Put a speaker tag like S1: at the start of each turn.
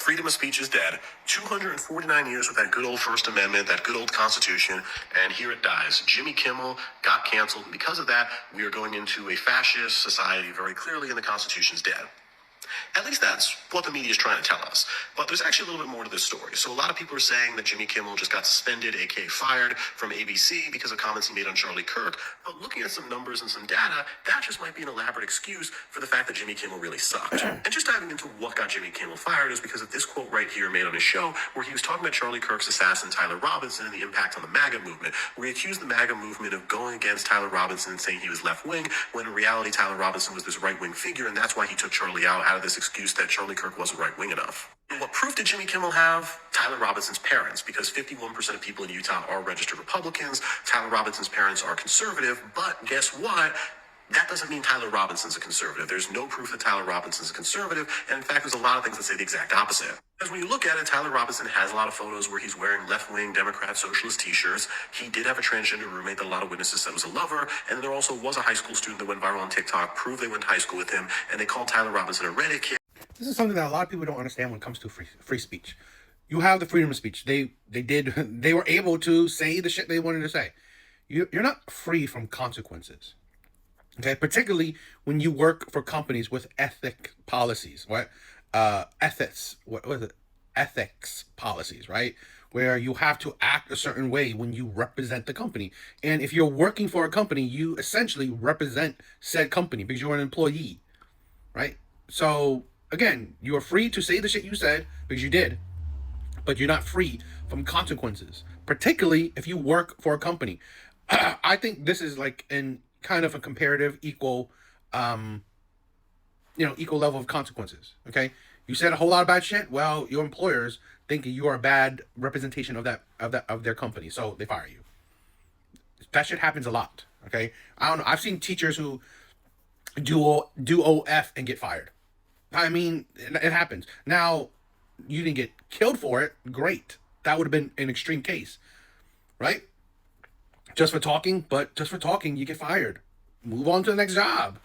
S1: Freedom of speech is dead. 249 years with that good old First Amendment, that good old Constitution, and here it dies. Jimmy Kimmel got canceled, and because of that, we are going into a fascist society very clearly, and the Constitution's dead. At least that's what the media is trying to tell us. But there's actually a little bit more to this story. So a lot of people are saying that Jimmy Kimmel just got suspended, aka fired, from ABC because of comments he made on Charlie Kirk. But looking at some numbers and some data, that just might be an elaborate excuse for the fact that Jimmy Kimmel really sucked. And just diving into what got Jimmy Kimmel fired is because of this quote right here made on his show, where he was talking about Charlie Kirk's assassin, Tyler Robinson, and the impact on the MAGA movement, where he accused the MAGA movement of going against Tyler Robinson and saying he was left-wing, when in reality Tyler Robinson was this right-wing figure, and that's why he took Charlie out of this excuse that Charlie Kirk wasn't right-wing enough. And what proof did Jimmy Kimmel have? Tyler Robinson's parents, because 51% of people in Utah are registered Republicans. Tyler Robinson's parents are conservative, but guess what? That doesn't mean Tyler Robinson's a conservative. There's no proof that Tyler Robinson's a conservative, and in fact, there's a lot of things that say the exact opposite. Because when you look at it, Tyler Robinson has a lot of photos where he's wearing left-wing Democrat socialist t-shirts. He did have a transgender roommate that a lot of witnesses said was a lover, and there also was a high school student that went viral on TikTok, proved they went to high school with him, and they called Tyler Robinson a Reddit kid.
S2: This is something that a lot of people don't understand when it comes to free speech. You have the freedom of speech. They were able to say the shit they wanted to say. You're not free from consequences. Okay, particularly when you work for companies with ethic policies, right? Ethics policies, right? Where you have to act a certain way when you represent the company. And if you're working for a company, you essentially represent said company because you're an employee, right? So again, you are free to say the shit you said because you did, but you're not free from consequences, particularly if you work for a company. I think this is like in kind of a comparative equal level of consequences. Okay, you said a whole lot of bad shit. Well, your employers think you are a bad representation of their company, so they fire you. That shit happens a lot. Okay, I don't know. I've seen teachers who do OF and get fired. I mean, it happens. Now, you didn't get killed for it. Great. That would have been an extreme case, right? Just for talking, you get fired. Move on to the next job.